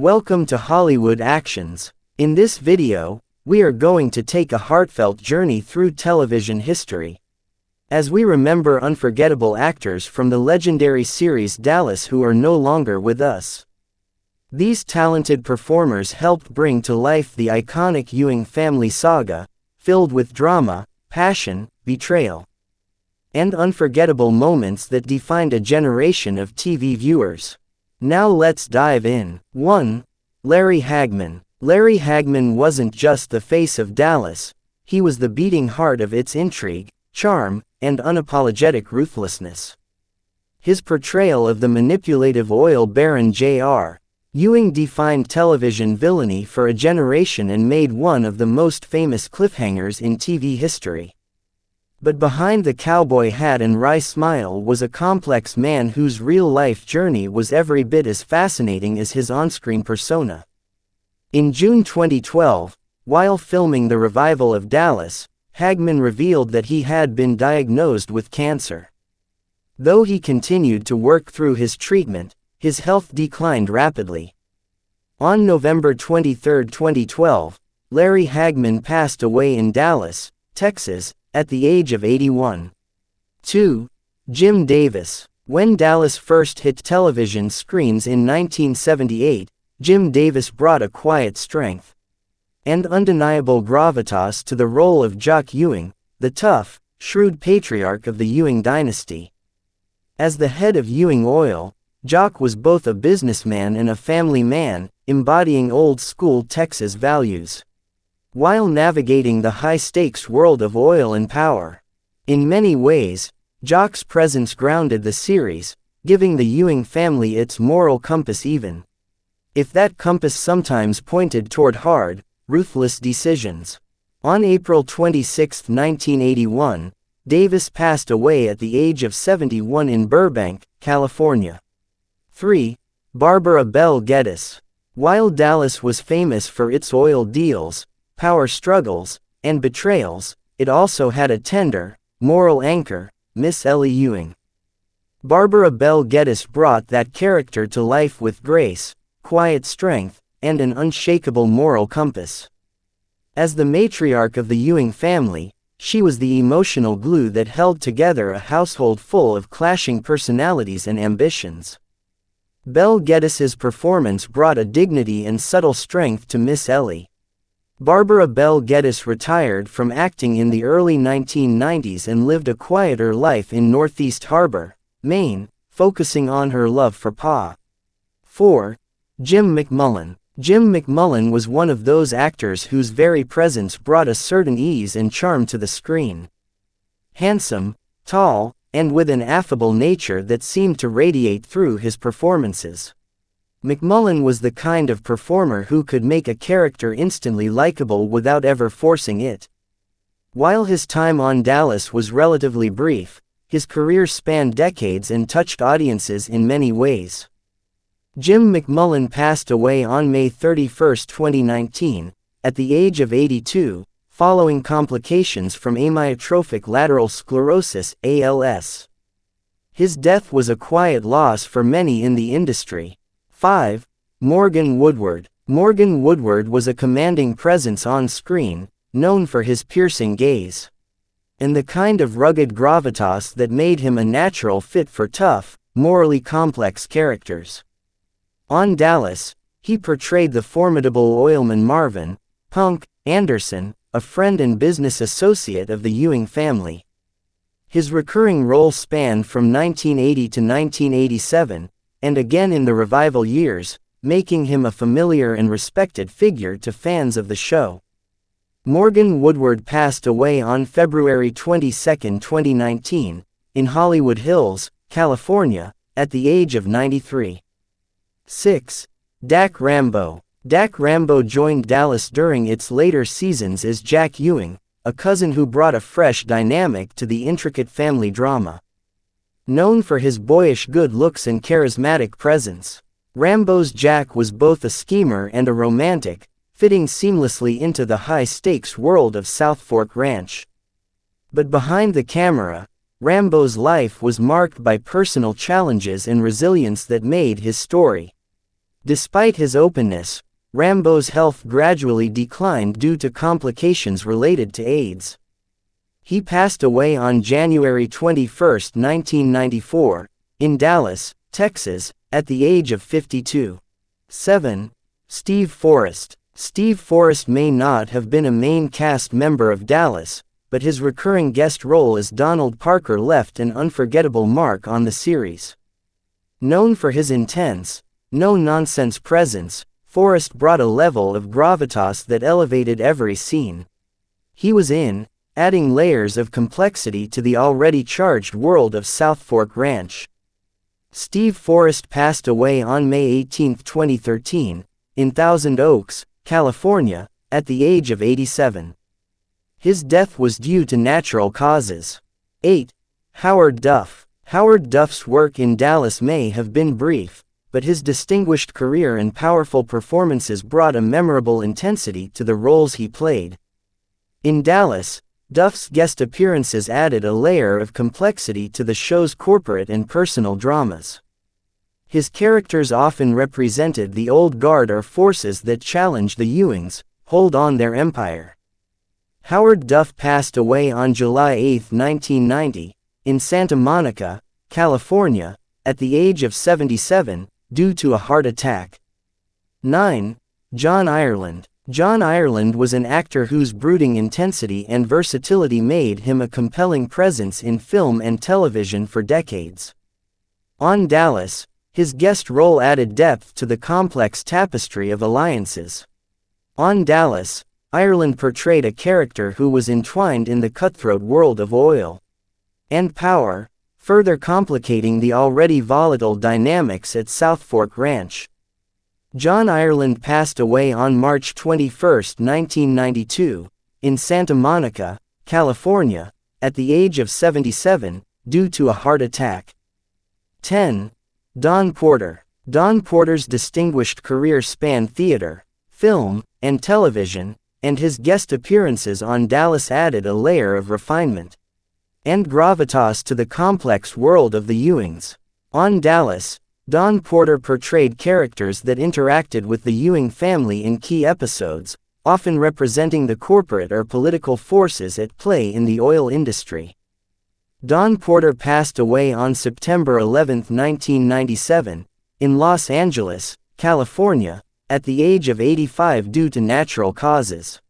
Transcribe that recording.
Welcome to Hollywood Actions. In this video, we are going to take a heartfelt journey through television history, as we remember unforgettable actors from the legendary series Dallas who are no longer with us. These talented performers helped bring to life the iconic Ewing family saga, filled with drama, passion, betrayal, and unforgettable moments that defined a generation of TV viewers. Now let's dive in. 1. Larry Hagman. Larry Hagman wasn't just the face of Dallas, he was the beating heart of its intrigue, charm, and unapologetic ruthlessness. His portrayal of the manipulative oil baron J.R. Ewing defined television villainy for a generation and made one of the most famous cliffhangers in TV history. But behind the cowboy hat and wry smile was a complex man whose real-life journey was every bit as fascinating as his on-screen persona. In June 2012, while filming the revival of Dallas, Hagman revealed that he had been diagnosed with cancer. Though he continued to work through his treatment, his health declined rapidly. On November 23, 2012, Larry Hagman passed away in Dallas, Texas, at the age of 81. 2. Jim Davis. When Dallas first hit television screens in 1978, Jim Davis brought a quiet strength and undeniable gravitas to the role of Jock Ewing, the tough, shrewd patriarch of the Ewing dynasty. As the head of Ewing Oil, Jock was both a businessman and a family man, embodying old-school Texas values, while navigating the high-stakes world of oil and power. In many ways, Jock's presence grounded the series, giving the Ewing family its moral compass even if that compass sometimes pointed toward hard, ruthless decisions. On April 26, 1981, Davis passed away at the age of 71 in Burbank, California. 3. Barbara Belle Geddes. While Dallas was famous for its oil deals, power struggles, and betrayals, it also had a tender, moral anchor, Miss Ellie Ewing. Barbara Belle Geddes brought that character to life with grace, quiet strength, and an unshakable moral compass. As the matriarch of the Ewing family, she was the emotional glue that held together a household full of clashing personalities and ambitions. Belle Geddes's performance brought a dignity and subtle strength to Miss Ellie. Barbara Belle Geddes retired from acting in the early 1990s and lived a quieter life in Northeast Harbor, Maine, focusing on her love for Pa. 4. Jim McMullen. Jim McMullen was one of those actors whose very presence brought a certain ease and charm to the screen. Handsome, tall, and with an affable nature that seemed to radiate through his performances. McMullen was the kind of performer who could make a character instantly likable without ever forcing it. While his time on Dallas was relatively brief, his career spanned decades and touched audiences in many ways. Jim McMullen passed away on May 31, 2019, at the age of 82, following complications from amyotrophic lateral sclerosis (ALS). His death was a quiet loss for many in the industry. 5. Morgan Woodward. Morgan Woodward was a commanding presence on screen, known for his piercing gaze and the kind of rugged gravitas that made him a natural fit for tough, morally complex characters. On Dallas, he portrayed the formidable oilman Marvin "Punk" Anderson, a friend and business associate of the Ewing family. His recurring role spanned from 1980 to 1987, and again in the revival years, making him a familiar and respected figure to fans of the show. Morgan Woodward passed away on February 22, 2019, in Hollywood Hills, California, at the age of 93. 6. Dak Rambo. Dak Rambo joined Dallas during its later seasons as Jack Ewing, a cousin who brought a fresh dynamic to the intricate family drama. Known for his boyish good looks and charismatic presence, Rambo's Jack was both a schemer and a romantic, fitting seamlessly into the high-stakes world of South Fork Ranch. But behind the camera, Rambo's life was marked by personal challenges and resilience that made his story Despite his openness, Rambo's health gradually declined due to complications related to AIDS. He passed away on January 21, 1994, in Dallas, Texas, at the age of 52. 7. Steve Forrest. Steve Forrest may not have been a main cast member of Dallas, but his recurring guest role as Donald Parker left an unforgettable mark on the series. Known for his intense, no-nonsense presence, Forrest brought a level of gravitas that elevated every scene he was in, adding layers of complexity to the already charged world of South Fork Ranch. Steve Forrest passed away on May 18, 2013, in Thousand Oaks, California, at the age of 87. His death was due to natural causes. 8. Howard Duff. Howard Duff's work in Dallas may have been brief, but his distinguished career and powerful performances brought a memorable intensity to the roles he played. In Dallas, Duff's guest appearances added a layer of complexity to the show's corporate and personal dramas. His characters often represented the old guard or forces that challenge the Ewings, hold on their empire. Howard Duff passed away on July 8, 1990, in Santa Monica, California, at the age of 77, due to a heart attack. 9. John Ireland. John Ireland was an actor whose brooding intensity and versatility made him a compelling presence in film and television for decades. On Dallas, his guest role added depth to the complex tapestry of alliances. On Dallas, Ireland portrayed a character who was entwined in the cutthroat world of oil and power, further complicating the already volatile dynamics at South Fork Ranch. John Ireland passed away on March 21, 1992, in Santa Monica, California, at the age of 77, due to a heart attack. 10. Don Porter. Don Porter's distinguished career spanned theater, film, and television, and his guest appearances on Dallas added a layer of refinement and gravitas to the complex world of the Ewings. On Dallas, Don Porter portrayed characters that interacted with the Ewing family in key episodes, often representing the corporate or political forces at play in the oil industry. Don Porter passed away on September 11, 1997, in Los Angeles, California, at the age of 85 due to natural causes.